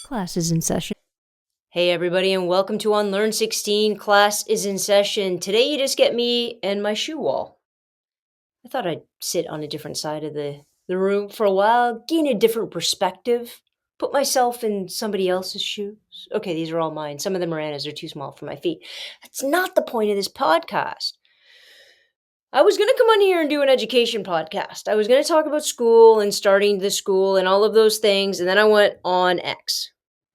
Class is in session. Hey everybody, and welcome to Unlearn 16. Class is in session. Today you just get me and my shoe wall. I thought I'd sit on a different side of the room for a while, gain a different perspective, put myself in somebody else's shoes. Okay, these are all mine. Some of them are Anna's, they're too small for my feet. That's not the point of this podcast. I was going to come on here and do an education podcast. I was going to talk about school and starting the school and all of those things, and then I went on X.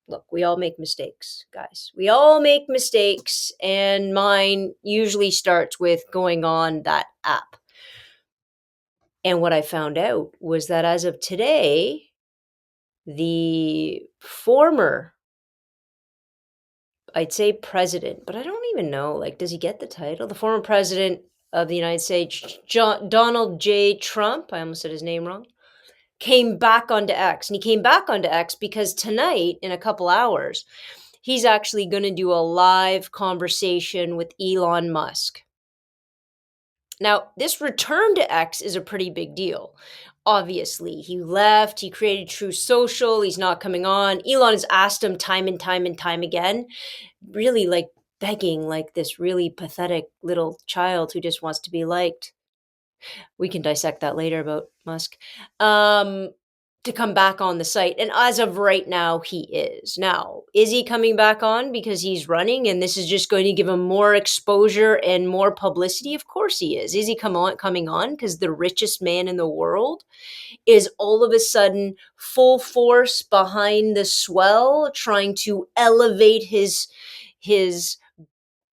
Look, we all make mistakes, guys. We all make mistakes, and mine usually starts with going on that app. And what I found out was that as of today, the former, I'd say president, but I don't even know, like, does he get the title? The former president of the United States, Donald J. Trump, I almost said his name wrong, came back onto X. And he came back onto X because tonight, in a couple hours, he's actually going to do a live conversation with Elon Musk. Now, this return to X is a pretty big deal. Obviously, he left, he created True Social, he's not coming on. Elon has asked him time and time and time again, really like begging, like this really pathetic little child who just wants to be liked. We can dissect that later about Musk. To come back on the site. And as of right now, he is. Now, is he coming back on because he's running and this is just going to give him more exposure and more publicity? Of course he is. Is he coming on because the richest man in the world is all of a sudden full force behind the swell, trying to elevate his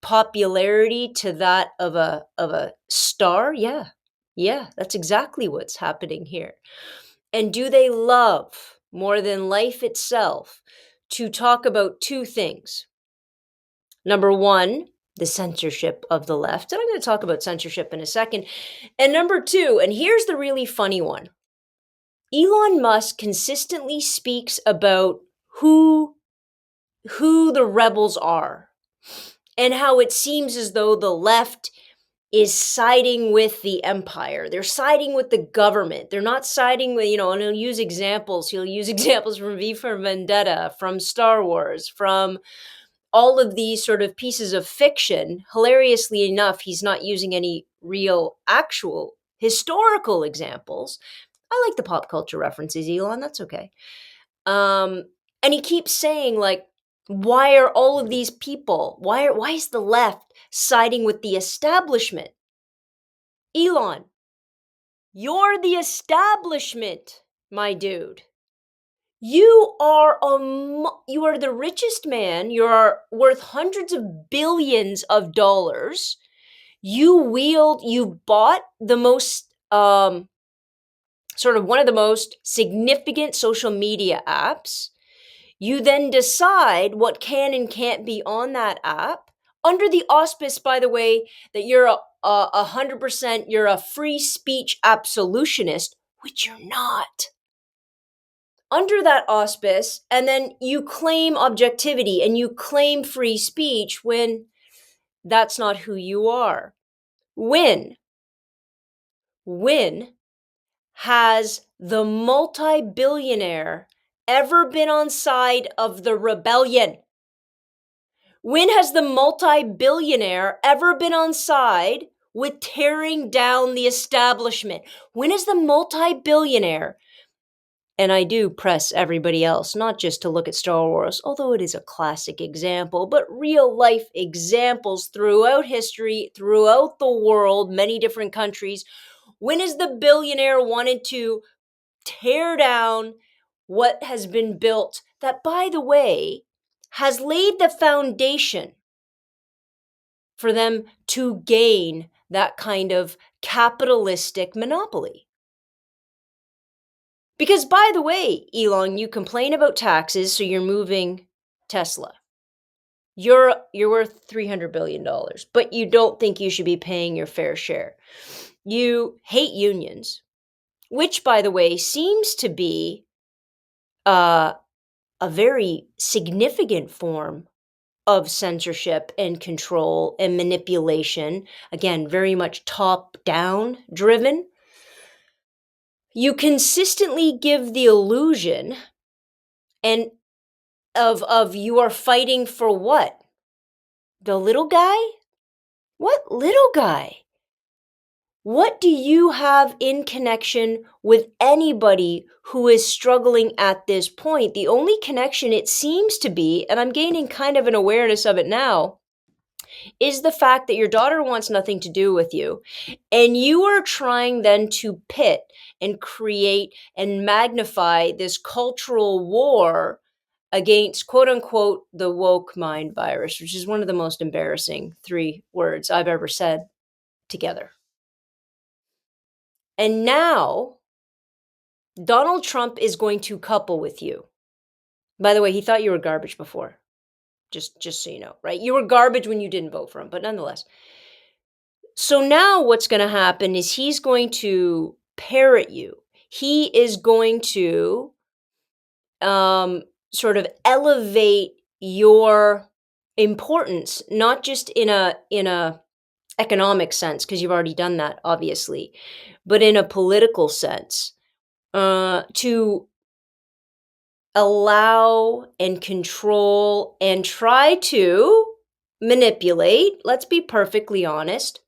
popularity to that of a star? Yeah, that's exactly what's happening here. And do they love more than life itself to talk about two things? Number one, the censorship of the left. And I'm going to talk about censorship in a second. And number two, and here's the really funny one. Elon Musk consistently speaks about who the rebels are and how it seems as though the left is siding with the empire. They're siding with the government. They're not siding with, and he'll use examples. He'll use examples from V for Vendetta, from Star Wars, from all of these sort of pieces of fiction. Hilariously enough, he's not using any real, actual, historical examples. I like the pop culture references, Elon. That's okay. And he keeps saying, like, why are all of these people, why is the left siding with the establishment? Elon, you're the establishment, my dude. You are the richest man. You're worth hundreds of billions of dollars. You bought the most, sort of one of the most significant social media apps. You then decide what can and can't be on that app under the auspice, by the way, that you're 100%, you're a free speech absolutionist, which you're not. Under that auspice, and then you claim objectivity and you claim free speech when that's not who you are. When has the multi-billionaire ever been on side of the rebellion? When has the multi-billionaire ever been on side with tearing down the establishment? When has the multi-billionaire, and I do press everybody else, not just to look at Star Wars, although it is a classic example, but real life examples throughout history, throughout the world, many different countries. When has the billionaire wanted to tear down what has been built that, by the way, has laid the foundation for them to gain that kind of capitalistic monopoly? Because, by the way, Elon, you complain about taxes, so you're moving Tesla. You're worth $300 billion, but you don't think you should be paying your fair share. You hate unions, which, by the way, seems to be a very significant form of censorship and control and manipulation. Again, very much top-down driven. You consistently give the illusion, and Of you are fighting for what? The little guy? What little guy? What do you have in connection with anybody who is struggling at this point? The only connection it seems to be, and I'm gaining kind of an awareness of it now, is the fact that your daughter wants nothing to do with you. And you are trying then to pit and create and magnify this cultural war against quote unquote the woke mind virus, which is one of the most embarrassing three words I've ever said together. And now Donald Trump is going to couple with you. By the way, he thought you were garbage before. Just so you know, right? You were garbage when you didn't vote for him, but nonetheless. So now what's going to happen is he's going to parrot you. He is going to sort of elevate your importance, not just in a economic sense, because you've already done that, obviously, but in a political sense, to allow and control and try to manipulate, let's be perfectly honest,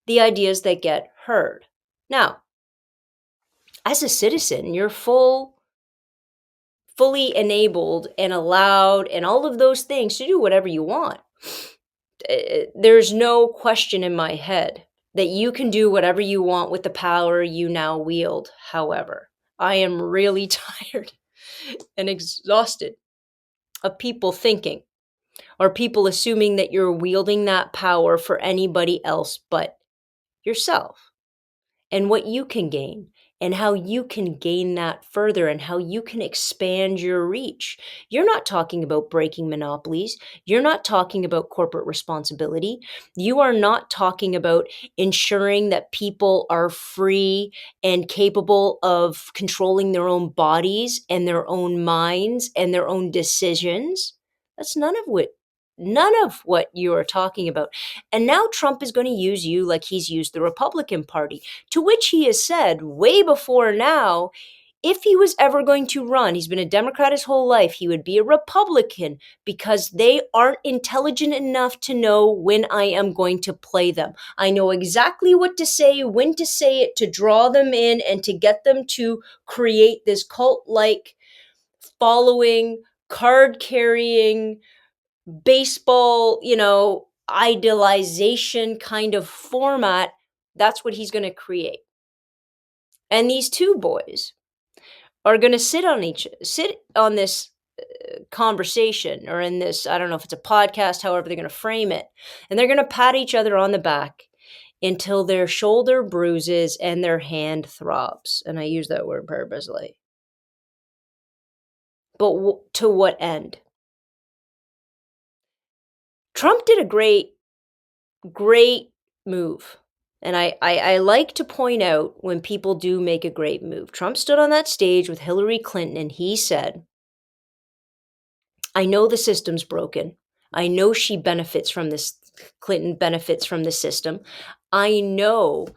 the ideas that get heard. Now, as a citizen, you're fully enabled and allowed and all of those things to do whatever you want. There's no question in my head that you can do whatever you want with the power you now wield. However, I am really tired and exhausted of people thinking or people assuming that you're wielding that power for anybody else but yourself and what you can gain and how you can gain that further and how you can expand your reach. You're not talking about breaking monopolies. You're not talking about corporate responsibility. You are not talking about ensuring that people are free and capable of controlling their own bodies and their own minds and their own decisions. That's none of what you are talking about. And now Trump is going to use you like he's used the Republican Party, to which he has said way before now, if he was ever going to run, he's been a Democrat his whole life, he would be a Republican because they aren't intelligent enough to know when I am going to play them. I know exactly what to say, when to say it, to draw them in and to get them to create this cult-like following, card-carrying, baseball, idealization kind of format. That's what he's going to create. And these two boys are going to sit on this conversation or in this, I don't know if it's a podcast, however they're going to frame it. And they're going to pat each other on the back until their shoulder bruises and their hand throbs. And I use that word purposely. But to what end? Trump did a great move. And I like to point out when people do make a great move. Trump stood on that stage with Hillary Clinton and he said, I know the system's broken. I know she benefits from this. Clinton benefits from the system. I know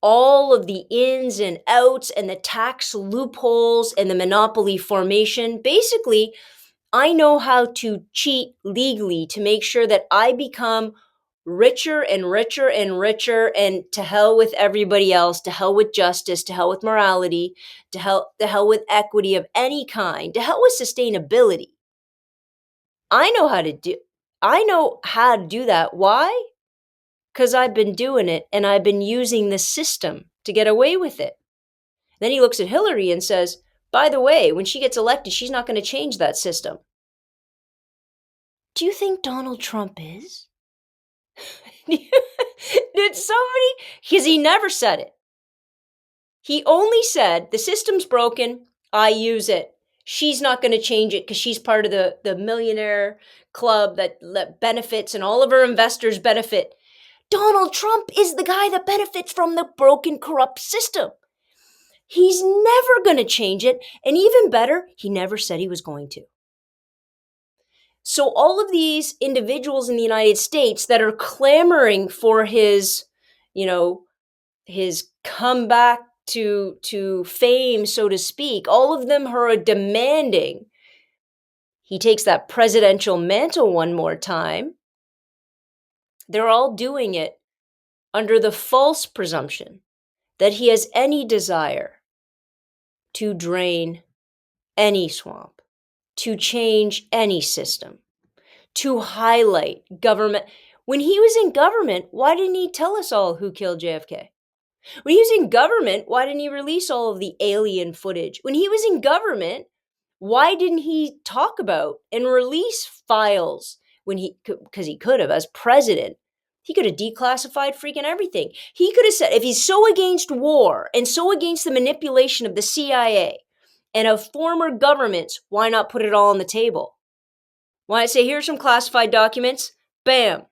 all of the ins and outs and the tax loopholes and the monopoly formation. Basically, I know how to cheat legally to make sure that I become richer and richer and richer, and to hell with everybody else, to hell with justice, to hell with morality, to hell with equity of any kind, to hell with sustainability. I know how to do that. Why? Because I've been doing it and I've been using the system to get away with it. Then he looks at Hillary and says, by the way, when she gets elected, she's not going to change that system. Do you think Donald Trump is? Did somebody, because he never said it. He only said, the system's broken, I use it. She's not going to change it because she's part of the millionaire club that benefits and all of her investors benefit. Donald Trump is the guy that benefits from the broken, corrupt system. He's never going to change it. And even better, he never said he was going to. So all of these individuals in the United States that are clamoring for his comeback to fame, so to speak, all of them are demanding he takes that presidential mantle one more time. They're all doing it under the false presumption that he has any desire to drain any swamp, to change any system, to highlight government. When he was in government, why didn't he tell us all who killed JFK? When he was in government, why didn't he release all of the alien footage? When he was in government, why didn't he talk about and release files when because he could have, as president, he could have declassified freaking everything. He could have said, if he's so against war and so against the manipulation of the CIA and of former governments, why not put it all on the table? Why not say, here's some classified documents, bam.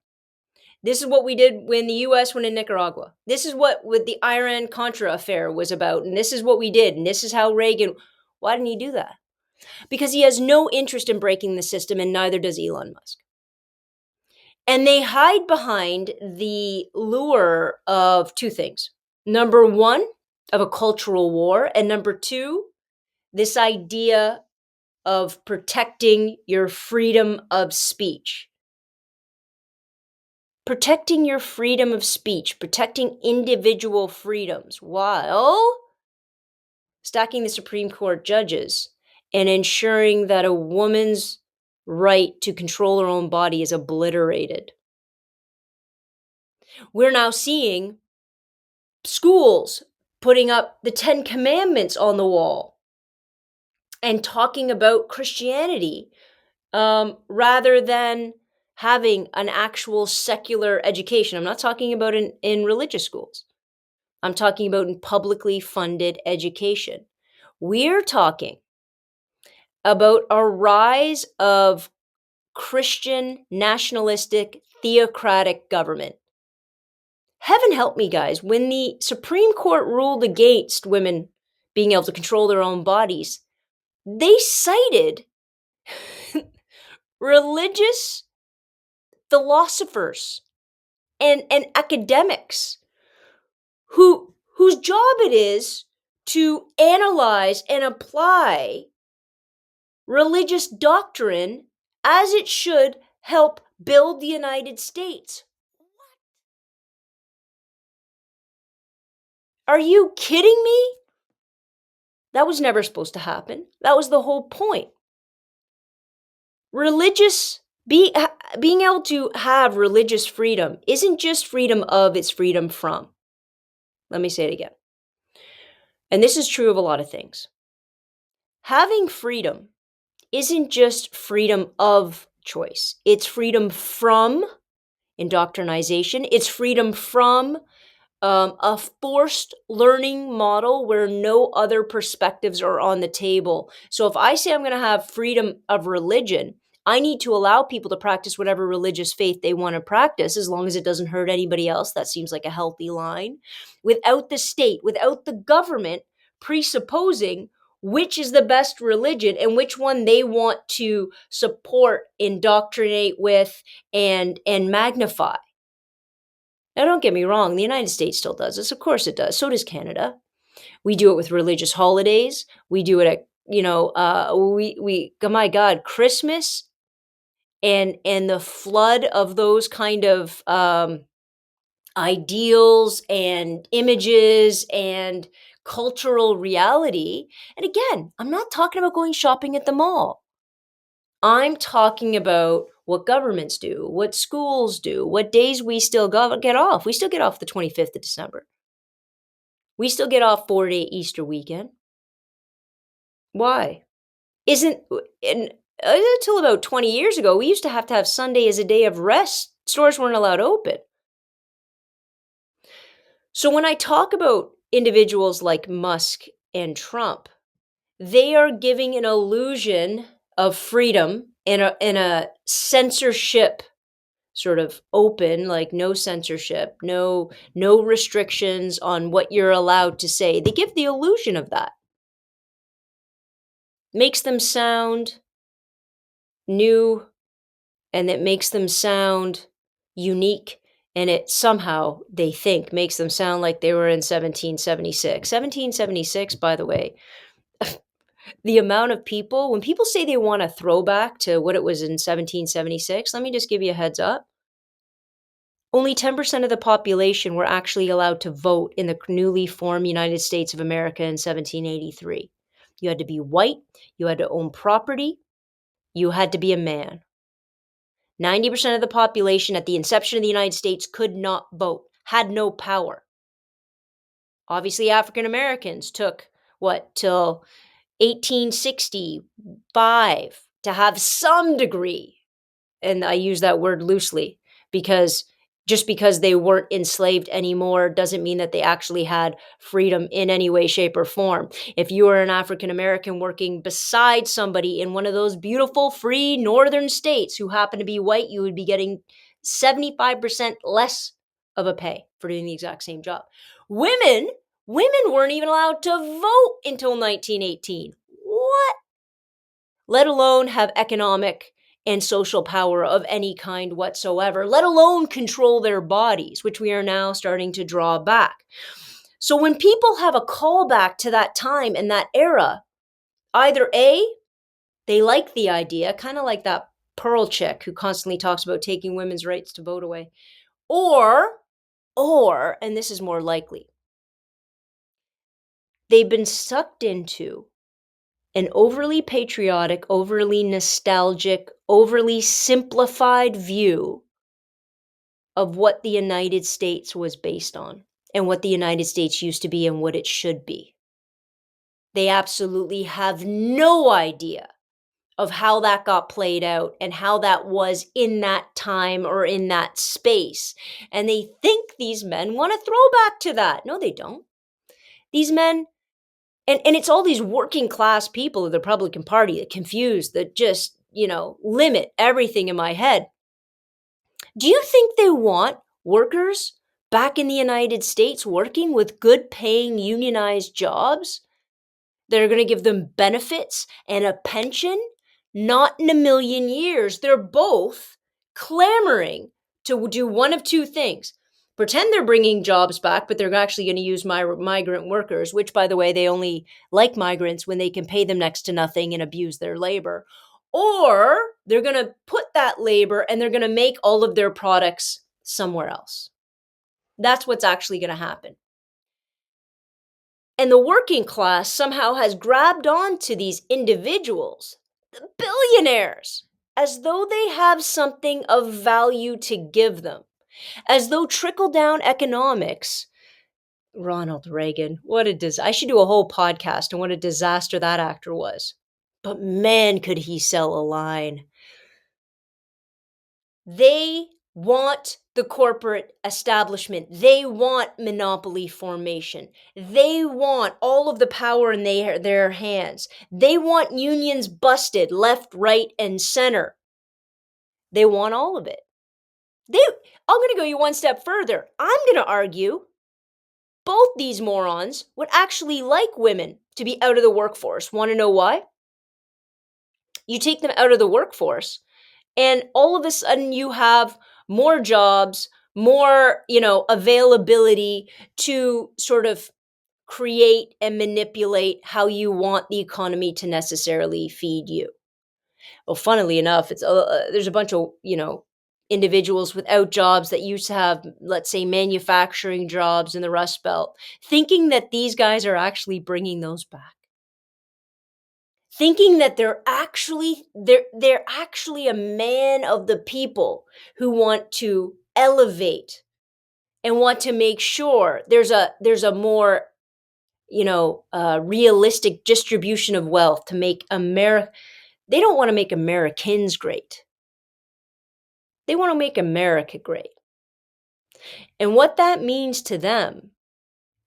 This is what we did when the U.S. went in Nicaragua. This is what the Iran-Contra affair was about, and this is what we did, and this is how Reagan... Why didn't he do that? Because he has no interest in breaking the system, and neither does Elon Musk. And they hide behind the lure of two things. Number one, of a cultural war, and number two, this idea of protecting your freedom of speech. Protecting your freedom of speech, protecting individual freedoms, while stacking the Supreme Court judges and ensuring that a woman's right to control her own body is obliterated. We're now seeing schools putting up the 10 Commandments on the wall and talking about Christianity rather than having an actual secular education. I'm not talking about in religious schools. I'm talking about in publicly funded education. We're talking about a rise of Christian, nationalistic, theocratic government. Heaven help me, guys. When the Supreme Court ruled against women being able to control their own bodies, they cited religious philosophers and academics whose job it is to analyze and apply religious doctrine as it should help build the United States. Are you kidding me? That was never supposed to happen. That was the whole point. Being able to have religious freedom isn't just freedom of, it's freedom from. Let me say it again. And this is true of a lot of things. Having freedom isn't just freedom of choice. It's freedom from indoctrination. It's freedom from a forced learning model where no other perspectives are on the table. So if I say I'm going to have freedom of religion, I need to allow people to practice whatever religious faith they want to practice, as long as it doesn't hurt anybody else. That seems like a healthy line. Without the state, without the government presupposing which is the best religion and which one they want to support, indoctrinate with, and magnify. Now, don't get me wrong. The United States still does this. Of course it does. So does Canada. We do it with religious holidays. We do it at, my God, Christmas and the flood of those kind of ideals and images and cultural reality. And again, I'm not talking about going shopping at the mall. I'm talking about what governments do, what schools do, what days we still get off. We still get off the 25th of December. We still get off 4-day Easter weekend. Why? Until about 20 years ago, we used to have Sunday as a day of rest. Stores weren't allowed open. So when I talk about individuals like Musk and Trump, they are giving an illusion of freedom in a censorship sort of open, like no censorship, no restrictions on what you're allowed to say. They give the illusion of that. Makes them sound new, and it makes them sound unique, and it somehow, they think, makes them sound like they were in 1776. 1776, by the way, The amount of people, when people say they want a throwback to what it was in 1776, let me just give you a heads up. Only 10% of the population were actually allowed to vote in the newly formed United States of America in 1783. You had to be white, you had to own property, you had to be a man. 90% of the population at the inception of the United States could not vote, had no power. Obviously, African Americans took what, till 1865 to have some degree, and I use that word loosely because just because they weren't enslaved anymore doesn't mean that they actually had freedom in any way, shape, or form. If you were an African American working beside somebody in one of those beautiful free northern states who happened to be white, you would be getting 75% less of a pay for doing the exact same job. Women, women weren't even allowed to vote until 1918. What? Let alone have economic and social power of any kind whatsoever, let alone control their bodies, which we are now starting to draw back. So when people have a callback to that time and that era, either A, they like the idea, kind of like that Pearl chick who constantly talks about taking women's rights to vote away, or, and this is more likely, they've been sucked into an overly patriotic, overly nostalgic, overly simplified view of what the United States was based on and what the United States used to be and what it should be. They absolutely have no idea of how that got played out and how that was in that time or in that space. And they think these men want to throw back to that. No, they don't. These men, and it's all these working class people of the Republican Party that confuse, that just, limit everything in my head. Do you think they want workers back in the United States working with good paying unionized jobs that are going to give them benefits and a pension? Not in a million years. They're both clamoring to do one of two things. Pretend they're bringing jobs back, but they're actually going to use migrant workers, which, by the way, they only like migrants when they can pay them next to nothing and abuse their labor. Or they're going to put that labor and they're going to make all of their products somewhere else. That's what's actually going to happen. And the working class somehow has grabbed on to these individuals, the billionaires, as though they have something of value to give them, as though trickle down economics. Ronald Reagan, what a disaster. I should do a whole podcast on what a disaster that actor was. But man, could he sell a line. They want the corporate establishment. They want monopoly formation. They want all of the power in their hands. They want unions busted left, right, and center. They want all of it. I'm going to go you one step further. I'm going to argue both these morons would actually like women to be out of the workforce. Want to know why? You take them out of the workforce, and all of a sudden you have more jobs, more, availability to sort of create and manipulate how you want the economy to necessarily feed you. Well, funnily enough, there's a bunch of, individuals without jobs that used to have, let's say, manufacturing jobs in the Rust Belt, thinking that these guys are actually bringing those back. Thinking that they're actually a man of the people who want to elevate and want to make sure there's a more realistic distribution of wealth to make America. They don't want to make Americans great. They want to make America great. And what that means to them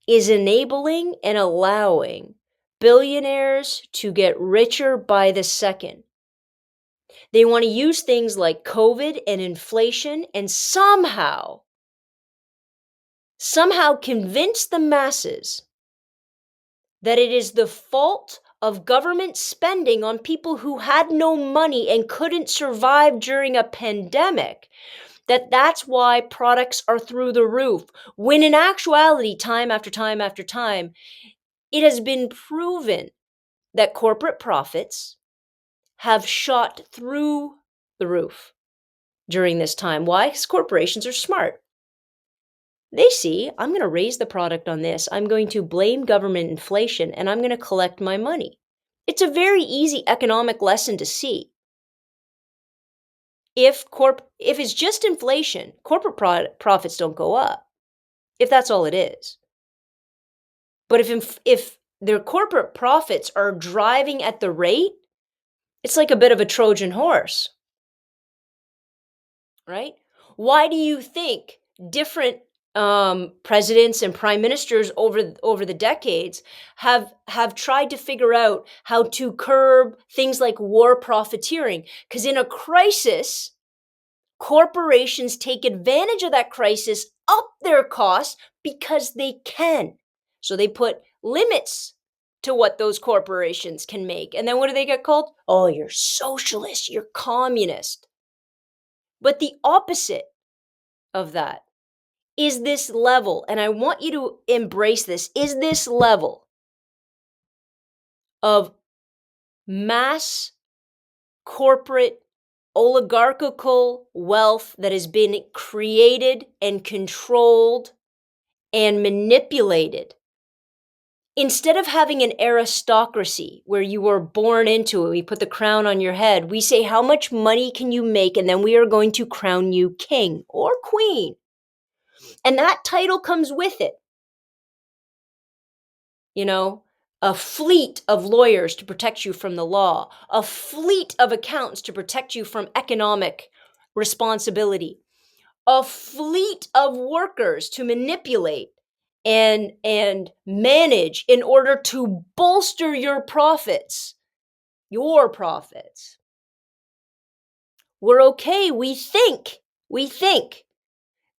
is enabling and allowing billionaires to get richer by the second. They want to use things like COVID and inflation and somehow convince the masses that it is the fault of government spending on people who had no money and couldn't survive during a pandemic, that's why products are through the roof. When in actuality, time after time after time, it has been proven that corporate profits have shot through the roof during this time. Why? Because corporations are smart. They see, I'm going to raise the product on this. I'm going to blame government inflation and I'm going to collect my money. It's a very easy economic lesson to see. If it's just inflation, corporate profits don't go up. If that's all it is. But if their corporate profits are driving at the rate, it's like a bit of a Trojan horse, right? Why do you think different presidents and prime ministers over the decades have tried to figure out how to curb things like war profiteering? Because in a crisis, corporations take advantage of that crisis, up their costs because they can. So they put limits to what those corporations can make. And then what do they get called? Oh, you're socialist, you're communist. But the opposite of that is this level, and I want you to embrace this, is this level of mass corporate oligarchical wealth that has been created and controlled and manipulated. Instead of having an aristocracy where you were born into it, we put the crown on your head, we say, how much money can you make? And then we are going to crown you king or queen. And that title comes with it. You know, a fleet of lawyers to protect you from the law, a fleet of accountants to protect you from economic responsibility, a fleet of workers to manipulate and manage in order to bolster your profits. Your profits. We're okay. We think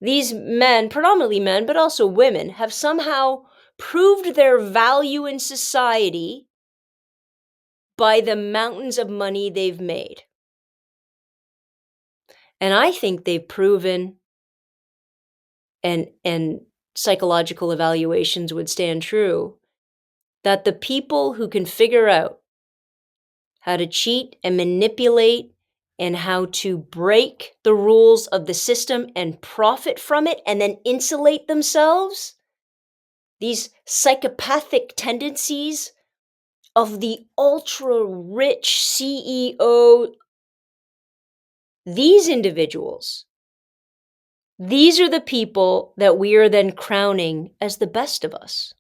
these men, predominantly men, but also women, have somehow proved their value in society by the mountains of money they've made. And I think they've proven, and psychological evaluations would stand true, that the people who can figure out how to cheat and manipulate and how to break the rules of the system and profit from it and then insulate themselves, these psychopathic tendencies of the ultra-rich CEO, these individuals, these are the people that we are then crowning as the best of us.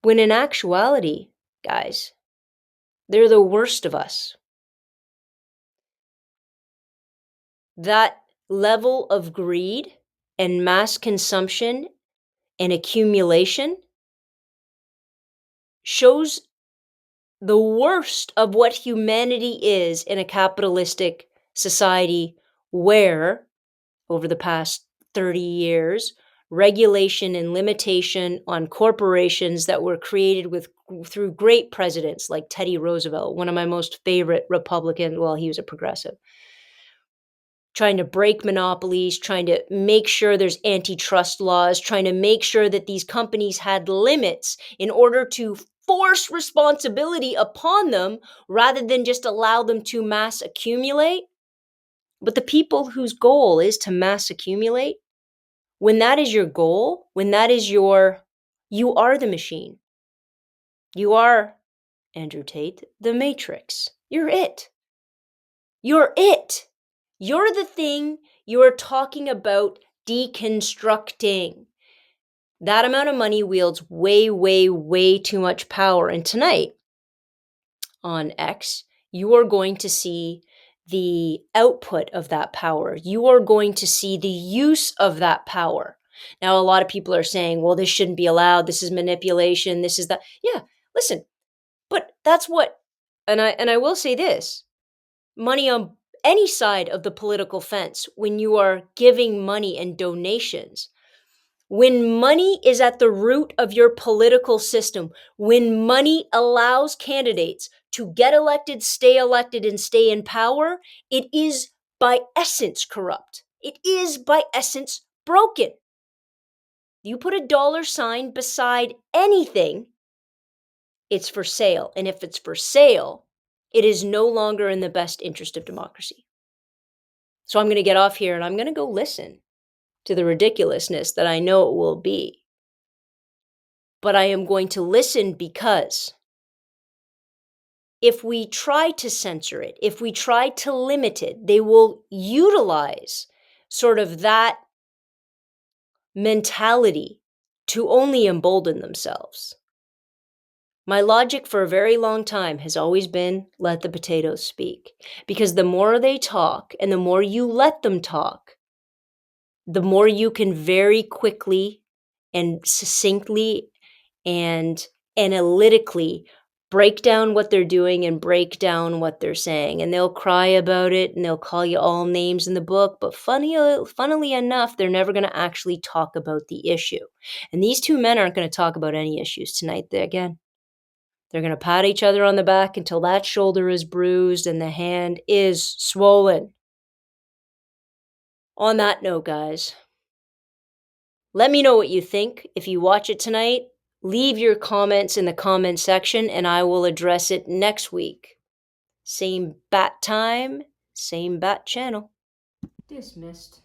When in actuality, guys, they're the worst of us. That level of greed and mass consumption and accumulation shows the worst of what humanity is in a capitalistic society where, over the past 30 years, regulation and limitation on corporations that were created through great presidents like Teddy Roosevelt, one of my most favorite Republicans. Well, he was a progressive. Trying to break monopolies, trying to make sure there's antitrust laws, trying to make sure that these companies had limits in order to force responsibility upon them rather than just allow them to mass accumulate. But the people whose goal is to mass accumulate, when that is your goal, when that is you are the machine. You are, Andrew Tate, the Matrix. You're it. You're it. You're the thing you're talking about deconstructing. That amount of money wields way, way, way too much power. And tonight on X, you are going to see the output of that power. You are going to see the use of that power. Now, a lot of people are saying, well, this shouldn't be allowed. This is manipulation. This is that. Yeah, listen, but that's what, and I will say this, money on any side of the political fence, when you are giving money and donations, when money is at the root of your political system, when money allows candidates to get elected, and stay in power, it is by essence corrupt. It is by essence broken. You put a dollar sign beside anything, it's for sale. And if it's for sale, it is no longer in the best interest of democracy. So I'm going to get off here and I'm going to go listen to the ridiculousness that I know it will be. But I am going to listen because if we try to censor it, if we try to limit it, they will utilize sort of that mentality to only embolden themselves. My logic for a very long time has always been let the potatoes speak. Because the more they talk and the more you let them talk, the more you can very quickly and succinctly and analytically break down what they're doing and break down what they're saying. And they'll cry about it and they'll call you all names in the book. But funnily enough, they're never going to actually talk about the issue. And these two men aren't going to talk about any issues tonight. They're going to pat each other on the back until that shoulder is bruised and the hand is swollen. On that note, guys, let me know what you think. If you watch it tonight, leave your comments in the comment section and I will address it next week. Same bat time, same bat channel. Dismissed.